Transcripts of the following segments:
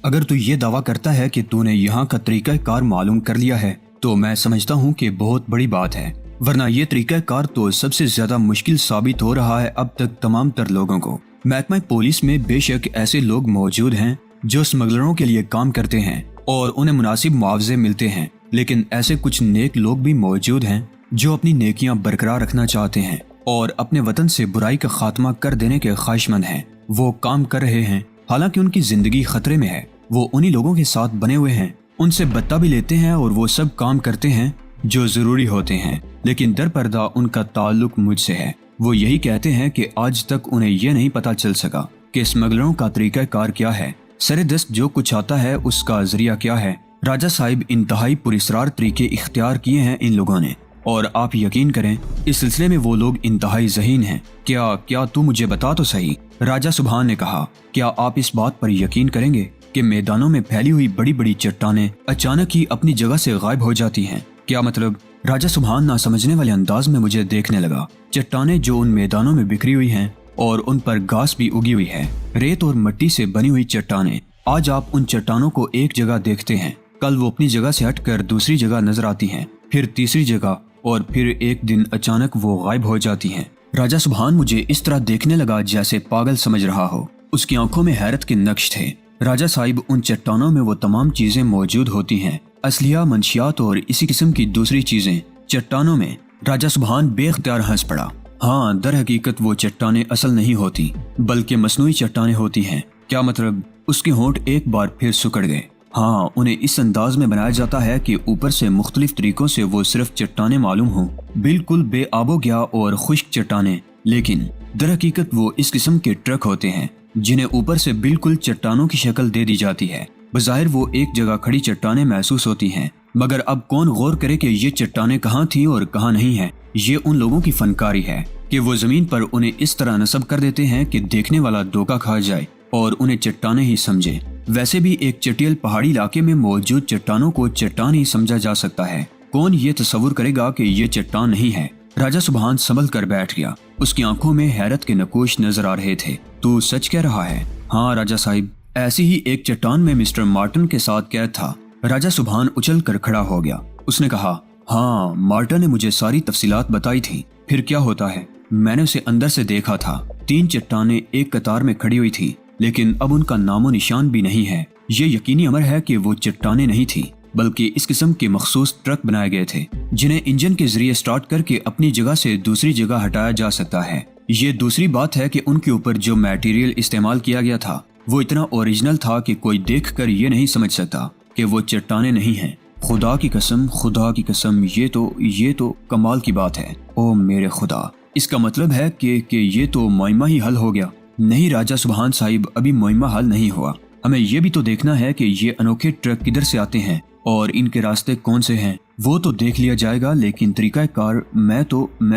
अगर तू ये दावा करता है कि तूने यहाँ का तरीका कार मालूम कर लिया है तो मैं समझता हूँ कि बहुत बड़ी बात है, वरना ये तरीका कार तो सबसे ज्यादा मुश्किल साबित हो रहा है अब तक तमाम तर लोगों को। महकमा पुलिस में बेशक ऐसे लोग मौजूद हैं जो स्मगलरों के लिए काम करते हैं और उन्हें मुनासिब मुआवजे मिलते हैं, लेकिन ऐसे कुछ नेक लोग भी मौजूद हैं जो अपनी नेकियां बरकरार रखना चाहते हैं और अपने वतन से बुराई का खात्मा कर देने के ख्वाहिशमंद हैं। वो काम कर रहे हैं हालांकि उनकी जिंदगी खतरे में है। वो उन्हीं लोगों के साथ बने हुए हैं, उनसे बत्ता भी लेते हैं और वो सब काम करते हैं जो जरूरी होते हैं, लेकिन दर पर्दा उनका ताल्लुक मुझसे है। वो यही कहते हैं कि आज तक उन्हें यह नहीं पता चल सका कि स्मगलरों का तरीका कार क्या है, सरे दस्त जो कुछ आता है उसका जरिया क्या है। राजा साहिब इंतहाई पुरस्रार तरीके इख्तियार किए हैं इन लोगों ने, और आप यकीन करें इस सिलसिले में वो लोग इंतहाई ज़हीन हैं। क्या तू मुझे बता तो सही, राजा सुबहान ने कहा। क्या आप इस बात पर यकीन करेंगे कि मैदानों में फैली हुई बड़ी बड़ी चट्टानें अचानक ही अपनी जगह से गायब हो जाती हैं? क्या मतलब? राजा सुबहान ना समझने वाले अंदाज में मुझे देखने लगा। चट्टानें जो उन मैदानों में बिखरी हुई हैं और उन पर घास भी उगी हुई है, रेत और मिट्टी से बनी हुई चट्टानें। आज आप उन चट्टानों को एक जगह देखते हैं, कल वो अपनी जगह से हटकर दूसरी जगह नजर आती हैं, फिर तीसरी जगह, और फिर एक दिन अचानक वो गायब हो जाती हैं। राजा सुबहान मुझे इस तरह देखने लगा जैसे पागल समझ रहा हो। उसकी आंखों में हैरत के नक्श थे। राजा साहिब, उन चट्टानों में वो तमाम चीजें मौजूद होती हैं, असलिया, मंशियात और इसी किस्म की दूसरी चीजें चट्टानों में। राजा सुबहान बेख्तियार हंस पड़ा। हाँ, दर हकीकत वो चट्टानें असल नहीं होती बल्कि मसनूई चट्टानें होती हैं। क्या मतलब? उसके होंठ एक बार फिर सिकुड़ गए। हाँ, उन्हें इस अंदाज में बनाया जाता है कि ऊपर से मुख्तलिफ तरीकों से वो सिर्फ चट्टानें मालूम हों, बिल्कुल बेआबोगया और खुश्क चट्टानें, लेकिन दर हकीकत वो इस किस्म के ट्रक होते हैं जिन्हें ऊपर से बिल्कुल चट्टानों की शक्ल दे दी जाती है। बज़ाहिर वो एक जगह खड़ी चट्टानें महसूस होती हैं, मगर अब कौन गौर करे कि ये चट्टानें कहाँ थी और कहाँ नहीं है। ये उन लोगों की फनकारी है कि वो जमीन पर उन्हें इस तरह नस्ब कर देते हैं कि देखने वाला धोखा खा जाए और उन्हें चट्टानें ही समझे। वैसे भी एक चटियल पहाड़ी इलाके में मौजूद चट्टानों को चट्टान ही समझा जा सकता है। कौन ये तस्वुर करेगा कि ये चट्टान नहीं है? राजा सुबहान संभल कर बैठ गया। उसकी आंखों में हैरत के नकूश नजर आ रहे थे। तू सच कह रहा है? हाँ राजा साहिब, ऐसी ही एक चट्टान में मिस्टर मार्टन के साथ कैद था। राजा सुबहान उछल कर खड़ा हो गया। उसने कहा, हाँ, मार्टन ने मुझे सारी तफसीलात बताई थी। फिर क्या होता है? मैंने उसे अंदर से देखा था। 3 चट्टानें एक कतार में खड़ी हुई थी, लेकिन अब उनका नामो निशान भी नहीं है। ये यकीनी अमर है कि वो चट्टानें नहीं थी, बल्कि इस किस्म के मखसूस ट्रक बनाए गए थे जिन्हें इंजन के जरिए स्टार्ट करके अपनी जगह से दूसरी जगह हटाया जा सकता है। ये दूसरी बात है कि उनके ऊपर जो मटेरियल इस्तेमाल किया गया था वो इतना ओरिजिनल था कि कोई देखकर ये नहीं समझ सकता कि वो चट्टानें नहीं हैं। खुदा की कसम, ये तो कमाल की बात है। ओ मेरे खुदा, इसका मतलब है कि ये तो मुइम्मा ही हल हो गया। नहीं राजा सुबहान साहिब, अभी मुइम्मा हल नहीं हुआ। हमें ये भी तो देखना है कि ये अनोखे ट्रक किधर से आते हैं और इनके रास्ते कौन से हैं। वो तो देख लिया जाएगा, लेकिन तरीका कार मैं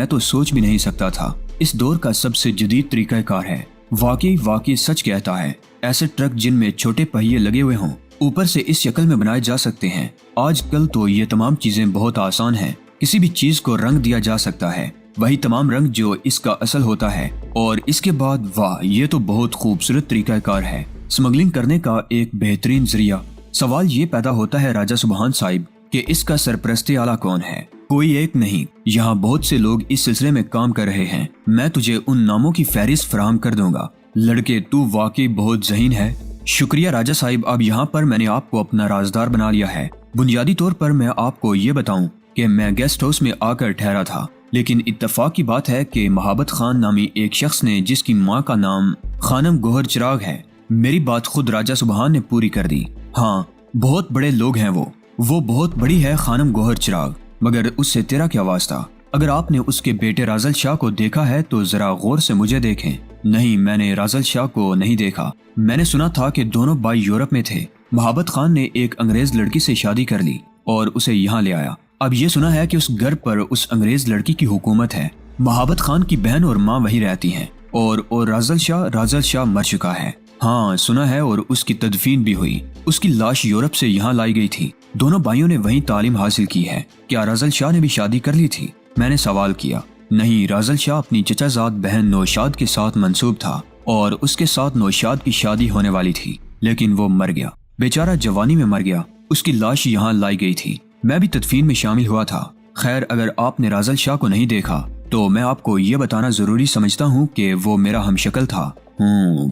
तो सोच भी नहीं सकता था। इस दौर का सबसे जदीद तरीका कार है। वाकई सच कहता है। ऐसे ट्रक जिनमें छोटे पहिए लगे हुए हों, ऊपर से इस शक्ल में बनाए जा सकते हैं। आजकल तो ये तमाम चीजें बहुत आसान हैं। किसी भी चीज को रंग दिया जा सकता है, वही तमाम रंग जो इसका असल होता है, और इसके बाद वाह, ये तो बहुत खूबसूरत तरीका कार है स्मगलिंग करने का एक बेहतरीन जरिया। सवाल ये पैदा होता है राजा सुबहान साहिब कि इसका सरपरस्ती आला कौन है? कोई एक नहीं, यहाँ बहुत से लोग इस सिलसिले में काम कर रहे हैं। मैं तुझे उन नामों की फहरिस्त फराहम कर दूंगा। लड़के, तू वाकई बहुत ज़हीन है। शुक्रिया राजा साहिब, अब यहाँ पर मैंने आपको अपना राजदार बना लिया है। बुनियादी तौर पर मैं आपको ये बताऊं कि मैं गेस्ट हाउस में आकर ठहरा था, लेकिन इत्तेफाक की बात है कि महाबत खान नामी एक शख्स ने, जिसकी माँ का नाम खानम गोहर चिराग है, मेरी बात खुद राजा सुबहान ने पूरी कर दी। हाँ, बहुत बड़े लोग हैं वो बहुत बड़ी है खानम गोहर चिराग, मगर उससे तेरा क्या वास्ता? अगर आपने उसके बेटे राजल शाह को देखा है तो जरा गौर से मुझे देखें। नहीं, मैंने राजल शाह को नहीं देखा। मैंने सुना था कि दोनों भाई यूरोप में थे। महाबत खान ने एक अंग्रेज लड़की से शादी कर ली और उसे यहाँ ले आया। अब ये सुना है कि उस घर पर उस अंग्रेज लड़की की हुकूमत है। महाबत खान की बहन और माँ वहीं रहती हैं, और राजल शाह मर चुका है। हाँ सुना है, और उसकी तदफीन भी हुई। उसकी लाश यूरोप से यहाँ लाई गई थी। दोनों भाइयों ने वहीं तालीम हासिल की है। क्या राजल शाह ने भी शादी कर ली थी? मैंने सवाल किया। नहीं, राजल शाह अपनी चचाजाद बहन नौशाद के साथ मंसूब था और उसके साथ नौशाद की शादी होने वाली थी, लेकिन वो मर गया। बेचारा जवानी में मर गया। उसकी लाश यहाँ लाई गई थी। मैं भी तदफीन में शामिल हुआ था। खैर, अगर आपने राजल शाह को नहीं देखा तो मैं आपको ये बताना जरूरी समझता हूँ कि वो मेरा हमशक्ल था।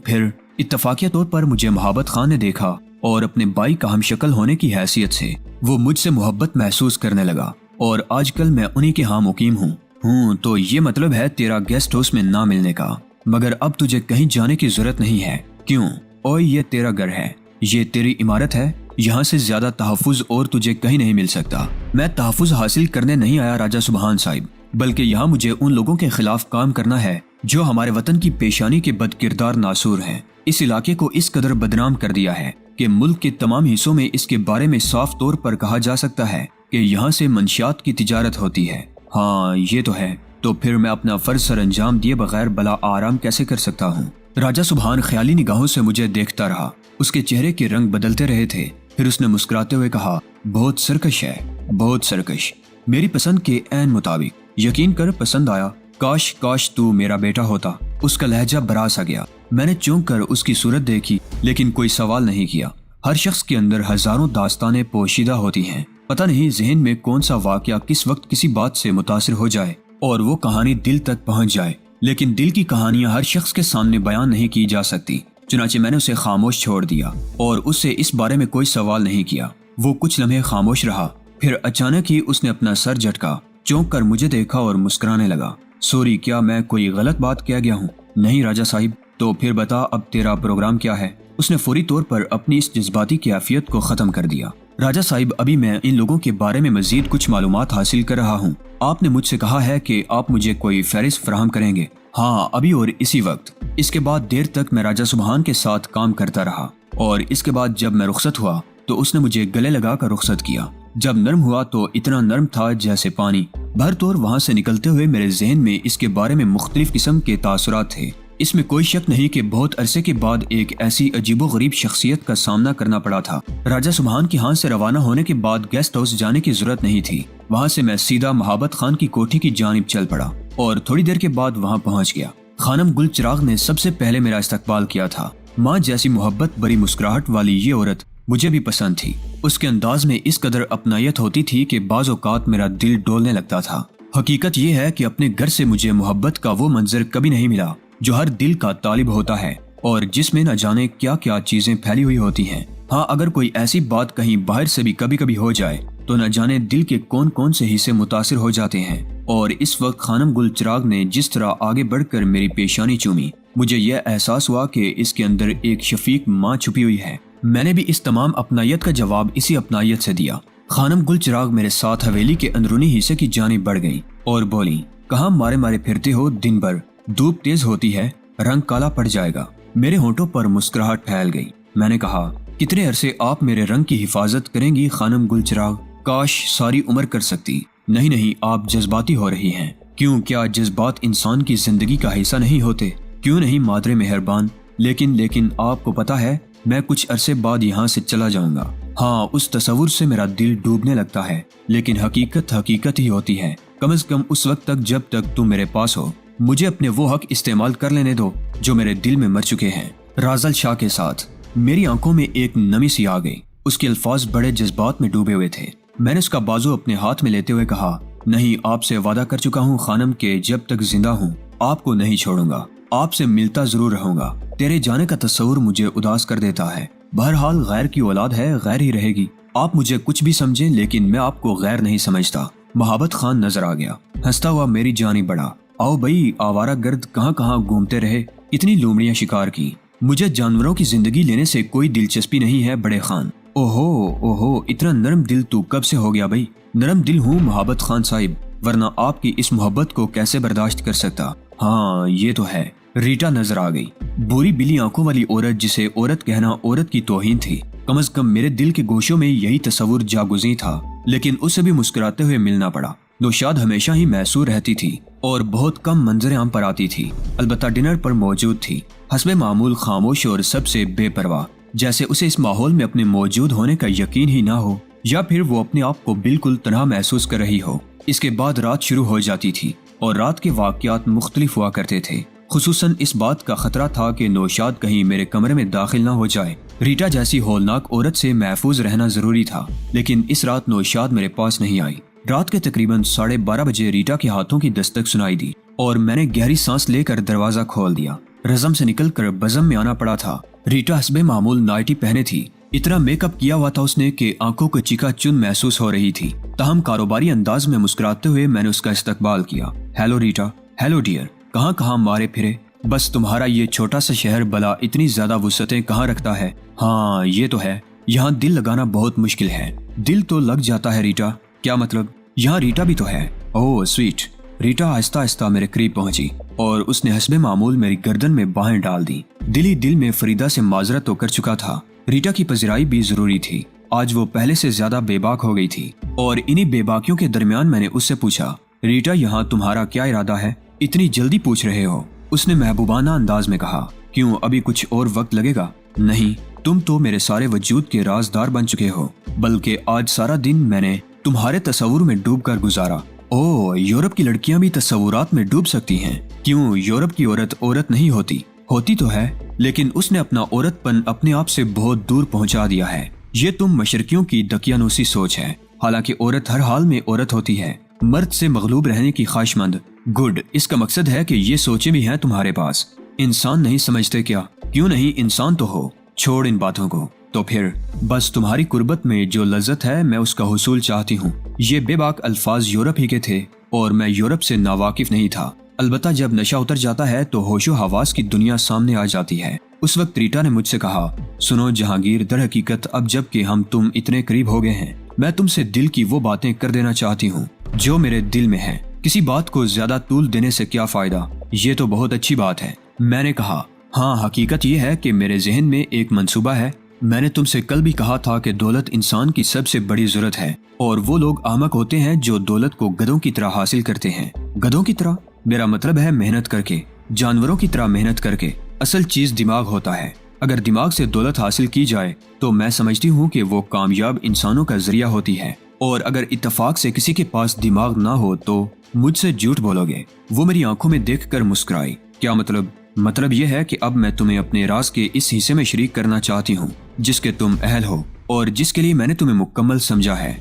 फिर इत्तफाकिया तौर पर मुझे मोहब्बत खान ने देखा और अपने भाई का हमशक्ल होने की हैसियत से वो मुझसे मोहब्बत महसूस करने लगा और आजकल मैं उन्हीं के यहाँ मुकीम हूँ। तो ये मतलब है तेरा गेस्ट हाउस में ना मिलने का। मगर अब तुझे कहीं जाने की जरूरत नहीं है। क्यों? ओए, ये तेरा घर है, ये तेरी इमारत है। यहाँ से ज्यादा तहफ़्फ़ुज़ और तुझे कहीं नहीं मिल सकता। मैं तहफ़्फ़ुज़ हासिल करने नहीं आया राजा सुबहान साहिब, बल्कि यहाँ मुझे उन लोगों के खिलाफ काम करना है जो हमारे वतन की पेशानी के बदकिरदार नासूर हैं। इस इलाके को इस कदर बदनाम कर दिया है कि मुल्क के तमाम हिस्सों में इसके बारे में साफ तौर पर कहा जा सकता है कि यहाँ से मंशियात की तिजारत होती है। हाँ, ये तो है। तो फिर मैं अपना फर्ज सर अंजाम दिए बगैर भला आराम कैसे कर सकता हूँ? राजा सुबहान ख्याली निगाहों से मुझे देखता रहा। उसके चेहरे के रंग बदलते रहे थे। फिर उसने मुस्कुराते हुए कहा, बहुत सरकश है, बहुत सरकश। मेरी पसंद के ऐन मुताबिक। यकीन कर, पसंद आया। काश काश तू मेरा बेटा होता। उसका लहजा बरा सा गया। मैंने चौंक कर उसकी सूरत देखी, लेकिन कोई सवाल नहीं किया। हर शख्स के अंदर हजारों दास्तानें पोशीदा होती हैं। पता नहीं ज़हन में कौन सा वाकया किस वक्त किसी बात से मुतासिर हो जाए और वो कहानी दिल तक पहुंच जाए। लेकिन दिल की कहानियां हर शख्स के सामने बयान नहीं की जा सकती। चुनाचे मैंने उसे खामोश छोड़ दिया और उससे इस बारे में कोई सवाल नहीं किया। वो कुछ लम्हे खामोश रहा। फिर अचानक ही उसने अपना सर झटका, चौंक कर मुझे देखा और मुस्कुराने लगा। सॉरी, क्या मैं कोई गलत बात कह गया हूँ? नहीं राजा साहिब। तो फिर बता, अब तेरा प्रोग्राम क्या है? उसने फौरी तौर पर अपनी इस जज्बाती कैफियत को खत्म कर दिया। राजा साहिब, अभी मैं इन लोगों के बारे में मजीद कुछ मालूमात हासिल कर रहा हूँ। आपने मुझसे कहा है कि आप मुझे कोई फहरिस्त फराहम करेंगे। हाँ, अभी और इसी वक्त। इसके बाद देर तक मैं राजा सुबहान के साथ काम करता रहा और इसके बाद जब मैं रुखसत हुआ तो उसने मुझे गले लगा कर रुखसत किया। जब नर्म हुआ तो इतना नर्म था जैसे पानी। भरतौर वहाँ से निकलते हुए मेरे जहन में इसके बारे में मुख्तलिफ किस्म के तासुरात थे। इसमें कोई शक नहीं कि बहुत अरसे के बाद एक ऐसी अजीबोगरीब शख्सियत का सामना करना पड़ा था। राजा सुबहान की यहाँ से रवाना होने के बाद गेस्ट हाउस जाने की जरूरत नहीं थी। वहाँ से मैं सीधा मोहब्बत खान की कोठी की जानिब चल पड़ा और थोड़ी देर के बाद वहाँ पहुँच गया। खानम गुल चिराग ने सबसे पहले मेरा इस्तकबाल किया था। माँ जैसी मोहब्बत भरी मुस्कुराहट वाली ये औरत मुझे भी पसंद थी। उसके अंदाज में इस कदर अपनायत होती थी कि बाज़ औक़ात मेरा दिल डोलने लगता था। हकीकत ये है कि अपने घर से मुझे मोहब्बत का वो मंजर कभी नहीं मिला जो हर दिल का तालिब होता है और जिसमें न जाने क्या क्या चीजें फैली हुई होती हैं। हाँ, अगर कोई ऐसी बात कहीं बाहर से भी कभी कभी हो जाए तो न जाने दिल के कौन कौन से हिस्से मुतासिर हो जाते हैं। और इस वक्त खानम गुल चिराग ने जिस तरह आगे बढ़कर मेरी पेशानी चूमी, मुझे यह एहसास हुआ कि इसके अंदर एक शफीक माँ छुपी हुई है। मैंने भी इस तमाम अपनायत का जवाब इसी अपनायत से दिया। खानम गुल चिराग मेरे साथ हवेली के अंदरूनी हिस्से की जानिब बढ़ गई और बोली, कहाँ मारे मारे फिरते हो दिन भर? धूप तेज होती है, रंग काला पड़ जाएगा। मेरे होंठों पर मुस्कुराहट फैल गई। मैंने कहा, कितने अरसे आप मेरे रंग की हिफाजत करेंगी खानम गुल चिराग? काश सारी उम्र कर सकती। नहीं नहीं, आप जज्बाती हो रही हैं। क्यों, क्या जज्बात इंसान की जिंदगी का हिस्सा नहीं होते? क्यों नहीं मादरे मेहरबान। लेकिन आपको पता है, मैं कुछ अरसे बाद यहाँ से चला जाऊंगा। हाँ, उस तस्वुर से मेरा दिल डूबने लगता है, लेकिन हकीकत हकीकत ही होती है। कम से कम उस वक्त तक जब तक तुम मेरे पास हो। मुझे अपने वो हक इस्तेमाल कर लेने दो जो मेरे दिल में मर चुके हैं। राजल शाह के साथ मेरी आंखों में एक नमी सी आ गई। उसके अल्फाज बड़े जज्बात में डूबे हुए थे। मैंने उसका बाजू अपने हाथ में लेते हुए कहा, नहीं, आपसे वादा कर चुका हूँ खानम के जब तक जिंदा हूँ आपको नहीं छोड़ूंगा। आपसे मिलता जरूर रहूंगा। तेरे जाने का तस्वुर मुझे उदास कर देता है। बहरहाल गैर की औलाद है, गैर ही रहेगी। आप मुझे कुछ भी समझें, लेकिन मैं आपको गैर नहीं समझता। मोहब्बत खान नजर आ गया, हंसता हुआ मेरी जानिब बढ़ा। आओ भाई, आवारा गर्द कहाँ कहाँ घूमते रहे, इतनी लोमड़ियाँ शिकार की। मुझे जानवरों की जिंदगी लेने से कोई दिलचस्पी नहीं है बड़े खान। ओहो, इतना नरम दिल तू कब से हो गया भाई? नरम दिल हूँ मोहब्बत खान साहिब, वरना आपकी इस मोहब्बत को कैसे बर्दाश्त कर सकता। हाँ, ये तो है। रीटा नजर आ गई, बुरी बिली आंखों वाली औरत जिसे औरत कहना औरत की तौहीन थी। कम से कम मेरे दिल के गोशों में यही तस्वुर जागुज़ी था, लेकिन उससे भी मुस्कुराते हुए मिलना पड़ा। नौशाद हमेशा ही मैसूर रहती थी और बहुत कम मंजर आम पर आती थी। अलबत्ता डिनर पर मौजूद थी, हस्बे मामूल खामोश और सबसे बेपरवाह, जैसे उसे इस माहौल में अपने मौजूद होने का यकीन ही ना हो, या फिर वो अपने आप को बिल्कुल तन्हा महसूस कर रही हो। इसके बाद रात शुरू हो जाती थी और रात के वाक़यात मुख्तलिफ हुआ करते थे। खुसूसन इस बात का खतरा था कि नौशाद कहीं मेरे कमरे में दाखिल ना हो जाए रीटा जैसी हौलनाक औरत से महफूज रहना जरूरी था, लेकिन इस रात नौशाद मेरे पास नहीं आई। रात के तकरीबन 12:30 बजे रीटा के हाथों की दस्तक सुनाई दी और मैंने गहरी सांस लेकर दरवाजा खोल दिया। रज़म से निकलकर बज़म में आना पड़ा था। रीटा हस्बे मामूल नाइटी पहने थी। इतना मेकअप किया हुआ था उसने कि आंखों को चिकाचुन महसूस हो रही थी। ताहम कारोबारी अंदाज में मुस्कुराते हुए मैंने उसका इस्तकबाल किया। Hello Rita. Hello dear. कहाँ मारे फिरे? बस तुम्हारा ये छोटा सा शहर भला इतनी ज्यादा वुसअतें कहाँ रखता है। हाँ ये तो है, यहाँ दिल लगाना बहुत मुश्किल है। दिल तो लग जाता है रीटा। क्या मतलब? यहाँ रीटा भी तो है। Oh sweet. रीटा आहिस्ता आहिस्ता मेरे करीब पहुंची और उसने हस्बे मामूल मेरी गर्दन में बाहें डाल दी। दिल ही दिल में फरीदा से माजरत तो कर चुका था। रीटा की पजराई भी जरूरी थी। आज वो पहले से ज्यादा बेबाक हो गई थी और इन्हीं बेबाकियों के दरमियान मैंने उससे पूछा, रीटा यहाँ तुम्हारा क्या इरादा है? इतनी जल्दी पूछ रहे हो? उसने महबूबाना अंदाज में कहा। क्यों, अभी कुछ और वक्त लगेगा? नहीं, तुम तो मेरे सारे वजूद के राजदार बन चुके हो, बल्कि आज सारा दिन मैंने तुम्हारे तस्वुर में डूब कर गुजारा। ओह, यूरोप की लड़कियां भी तस्वुरात में डूब सकती हैं। क्यों, यूरोप की औरत नहीं होती? होती तो है, लेकिन उसने अपना औरतपन अपने आप से बहुत दूर पहुंचा दिया है। ये तुम मशरकियों की दकियानूसी सोच है। हालांकि औरत हर हाल में औरत होती है, मर्द से मगलूब रहने की ख्वाहिशमंद। गुड, इसका मकसद है कि ये सोचें भी हैं तुम्हारे पास। इंसान नहीं समझते क्या? क्यों नहीं, इंसान तो हो। छोड़ इन बातों को। तो फिर बस तुम्हारी कुर्बत में जो लज्जत है मैं उसका हुसूल चाहती हूँ। ये बेबाक अल्फाज यूरोप ही के थे और मैं यूरोप से नावाकिफ नहीं था। अलबत्ता जब नशा उतर जाता है तो होशो हवास की दुनिया सामने आ जाती है। उस वक्त रीटा ने मुझसे कहा, सुनो जहांगीर, दर हकीकत अब जब कि हम तुम इतने करीब हो गए हैं, मैं तुमसे दिल की वो बातें कर देना चाहती हूँ जो मेरे दिल में है। किसी बात को ज्यादा तूल देने से क्या फायदा? ये तो बहुत अच्छी बात है। मैंने कहा, हाँ हकीकत ये है कि मेरे जहन में एक मंसूबा है। मैंने तुमसे कल भी कहा था कि दौलत इंसान की सबसे बड़ी जरूरत है और वो लोग आमक होते हैं जो दौलत को गधों की तरह हासिल करते हैं। गधों की तरह? मेरा मतलब है मेहनत करके, जानवरों की तरह मेहनत करके। असल चीज दिमाग होता है। अगर दिमाग से दौलत हासिल की जाए तो मैं समझती हूँ कि वो कामयाब इंसानों का जरिया होती है। और अगर इत्तेफाक से किसी के पास दिमाग ना हो तो मुझसे झूठ बोलोगे। वो मेरी आंखों में देखकर मुस्कुराई। क्या मतलब? मतलब ये है कि अब मैं तुम्हें अपने राज के इस हिस्से में शरीक करना चाहती हूँ जिसके तुम अहल हो और जिसके लिए मैंने तुम्हें मुकम्मल समझा है।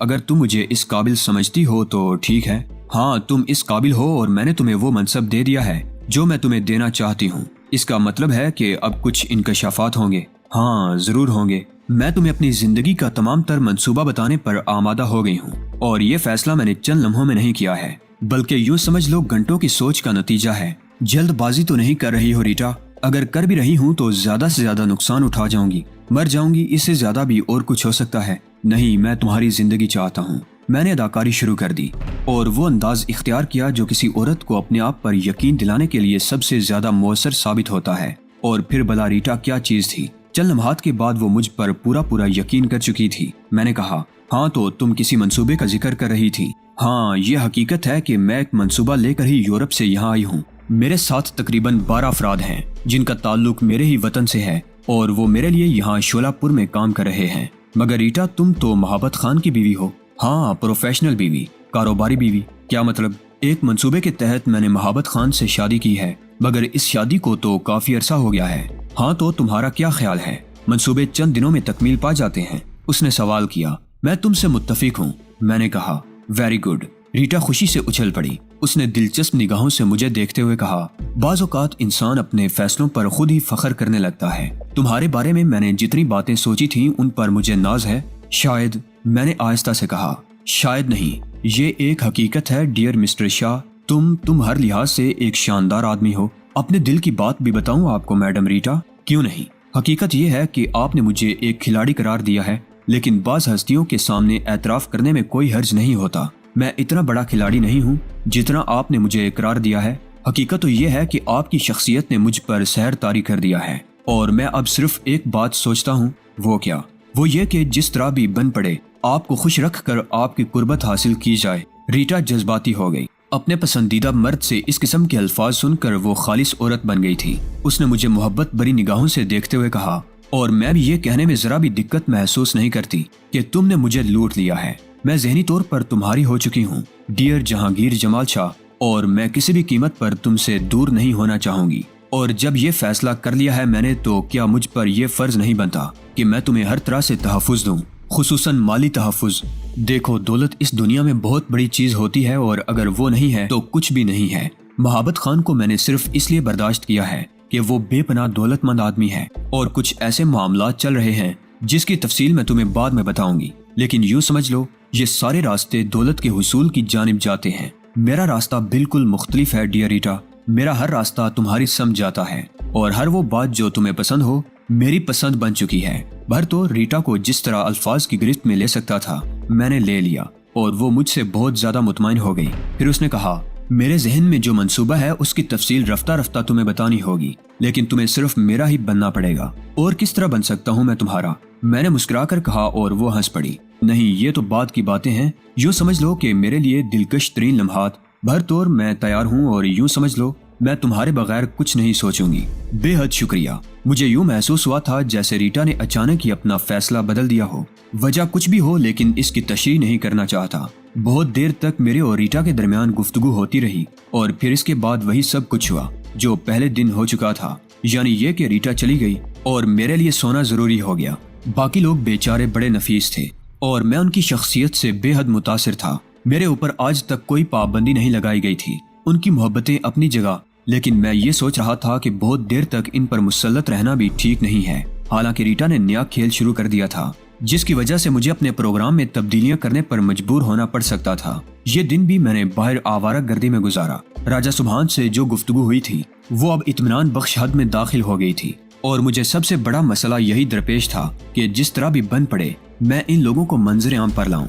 अगर तुम मुझे इस काबिल समझती हो तो ठीक है। हाँ, तुम इस काबिल हो और मैंने तुम्हें वो मनसब दे दिया है जो मैं तुम्हें देना चाहती हूँ। इसका मतलब है कि अब कुछ इंकशाफात होंगे। हाँ जरूर होंगे। मैं तुम्हें अपनी जिंदगी का तमाम तर मंसूबा बताने पर आमादा हो गई हूँ और ये फैसला मैंने चंद लम्हों में नहीं किया है, बल्कि यूँ समझ लो घंटों की सोच का नतीजा है। जल्दबाजी तो नहीं कर रही हो रीटा? अगर कर भी रही हूँ तो ज्यादा से ज्यादा नुकसान उठा जाऊंगी, मर जाऊंगी, इससे ज्यादा भी और कुछ हो सकता है। नहीं, मैं तुम्हारी जिंदगी चाहता हूँ। मैंने अदाकारी शुरू कर दी और वो अंदाज इख्तियार किया जो किसी औरत को अपने आप पर यकीन दिलाने के लिए सबसे ज्यादा मौसर साबित होता है। और फिर भला रीटा क्या चीज थी? चंद लम्हात के बाद वो मुझ पर पूरा यकीन कर चुकी थी। मैंने कहा, हाँ तो तुम किसी मंसूबे का जिक्र कर रही थी। हाँ, ये हकीकत है कि मैं एक मंसूबा लेकर ही यूरोप से यहाँ आई हूँ। मेरे साथ तकरीबन 12 अफराद हैं जिनका ताल्लुक मेरे ही वतन से है और वो मेरे लिए यहाँ शोलापुर में काम कर रहे हैं। मगर रीटा, तुम तो महाबत खान की बीवी हो। हाँ, प्रोफेशनल बीवी, कारोबारी बीवी। क्या मतलब? एक मंसूबे के तहत मैंने महाबत खान से शादी की है, मगर इस शादी को तो काफी अरसा हो गया है। हाँ तो तुम्हारा क्या ख्याल है? मंसूबे चंद दिनों में तकमील पा जाते हैं। उसने सवाल किया। मैं तुमसे मुत्तफिक हूँ। मैंने कहा, वेरी गुड। रीटा खुशी से उछल पड़ी। उसने दिलचस्प निगाहों से मुझे देखते हुए कहा, बाज़ औक़ात इंसान अपने फैसलों पर खुद ही फख्र करने लगता है। तुम्हारे बारे में मैंने जितनी बातें सोची थी उन पर मुझे नाज है। शायद, मैंने आहिस्ता से कहा, शायद नहीं, ये एक हकीकत है डियर मिस्टर शाह। तुम हर लिहाज से एक शानदार आदमी हो। अपने दिल की बात भी बताऊं आपको मैडम रीटा? क्यों नहीं? हकीकत ये है कि आपने मुझे एक खिलाड़ी करार दिया है, लेकिन बाज़ हस्तियों के सामने एतराफ करने में कोई हर्ज नहीं होता। मैं इतना बड़ा खिलाड़ी नहीं हूँ जितना आपने मुझे इकरार दिया है। हकीकत तो ये है कि आपकी शख्सियत ने मुझ पर सहर तारी कर दिया है और मैं अब सिर्फ एक बात सोचता हूँ। वो क्या? वो ये कि जिस तरह भी बन पड़े आपको खुश रख कर आपकी कुर्बत हासिल की जाए। रीटा जज्बाती हो गई। अपने पसंदीदा मर्द से इस किस्म के अल्फाज सुनकर वो खालिस औरत बन गई थी। उसने मुझे मोहब्बत भरी निगाहों से देखते हुए कहा, और मैं भी ये कहने में जरा भी दिक्कत महसूस नहीं करती कि तुमने मुझे लूट लिया है। मैं ज़हनी तौर पर तुम्हारी हो चुकी हूँ डियर जहांगीर जमाल शाह, और मैं किसी भी कीमत पर तुमसे दूर नहीं होना चाहूंगी। اور جب یہ فیصلہ کر لیا ہے میں نے تو کیا مجھ پر یہ فرض نہیں بنتا کہ میں تمہیں ہر طرح سے تحفظ دوں، خصوصاً مالی تحفظ۔ دیکھو دولت اس دنیا میں بہت بڑی چیز ہوتی ہے اور اگر وہ نہیں ہے تو کچھ بھی نہیں ہے۔ محبت خان کو میں نے صرف اس لیے برداشت کیا ہے کہ وہ بے پناہ دولت مند آدمی ہے اور کچھ ایسے معاملات چل رہے ہیں جس کی تفصیل میں تمہیں بعد میں بتاؤں گی، لیکن یوں سمجھ لو یہ سارے راستے دولت کے حصول کی جانب جاتے ہیں۔ میرا راستہ بالکل مختلف ہے ڈیئر ریٹا، میرا ہر راستہ تمہاری سمجھ جاتا ہے اور ہر وہ بات جو تمہیں پسند ہو میری پسند بن چکی ہے۔ بھر تو ریٹا کو جس طرح الفاظ کی گرفت میں لے سکتا تھا میں نے لے لیا اور وہ مجھ سے بہت زیادہ مطمئن ہو گئی۔ پھر اس نے کہا میرے ذہن میں جو منصوبہ ہے اس کی تفصیل رفتہ رفتہ تمہیں بتانی ہوگی، لیکن تمہیں صرف میرا ہی بننا پڑے گا۔ اور کس طرح بن سکتا ہوں میں تمہارا؟ میں نے مسکرا کر کہا اور وہ ہنس پڑی۔ نہیں یہ تو بات کی باتیں ہیں، یوں سمجھ لو کہ میرے لیے دلکش ترین لمحات بھر طور میں تیار ہوں اور یوں سمجھ لو میں تمہارے بغیر کچھ نہیں سوچوں گی۔ بے حد شکریہ۔ مجھے یوں محسوس ہوا تھا جیسے ریٹا نے اچانک ہی اپنا فیصلہ بدل دیا ہو، وجہ کچھ بھی ہو لیکن اس کی تشریح نہیں کرنا چاہتا۔ بہت دیر تک میرے اور ریٹا کے درمیان گفتگو ہوتی رہی اور پھر اس کے بعد وہی سب کچھ ہوا جو پہلے دن ہو چکا تھا، یعنی یہ کہ ریٹا چلی گئی اور میرے لیے سونا ضروری ہو گیا۔ باقی لوگ بیچارے بڑے نفیس تھے اور میں ان کی شخصیت سے بے حد متاثر تھا۔ میرے اوپر آج تک کوئی پابندی نہیں لگائی گئی تھی، ان کی محبتیں اپنی جگہ، لیکن میں یہ سوچ رہا تھا کہ بہت دیر تک ان پر مسلط رہنا بھی ٹھیک نہیں ہے۔ حالانکہ ریٹا نے نیا کھیل شروع کر دیا تھا جس کی وجہ سے مجھے اپنے پروگرام میں تبدیلیاں کرنے پر مجبور ہونا پڑ سکتا تھا۔ یہ دن بھی میں نے باہر آوارہ گردی میں گزارا۔ راجہ سبحان سے جو گفتگو ہوئی تھی وہ اب اطمینان بخش حد میں داخل ہو گئی تھی اور مجھے سب سے بڑا مسئلہ یہی درپیش تھا کہ جس طرح بھی بن پڑے میں ان لوگوں کو منظر عام پر لاؤں۔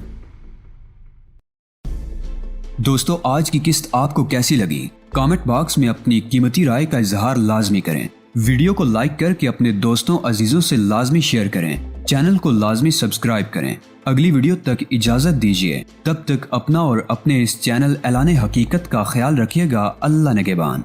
دوستو آج کی قسط آپ کو کیسی لگی؟ کامنٹ باکس میں اپنی قیمتی رائے کا اظہار لازمی کریں۔ ویڈیو کو لائک کر کے اپنے دوستوں عزیزوں سے لازمی شیئر کریں۔ چینل کو لازمی سبسکرائب کریں۔ اگلی ویڈیو تک اجازت دیجیے، تب تک اپنا اور اپنے اس چینل اعلان حقیقت کا خیال رکھیے گا۔ اللہ نگہبان۔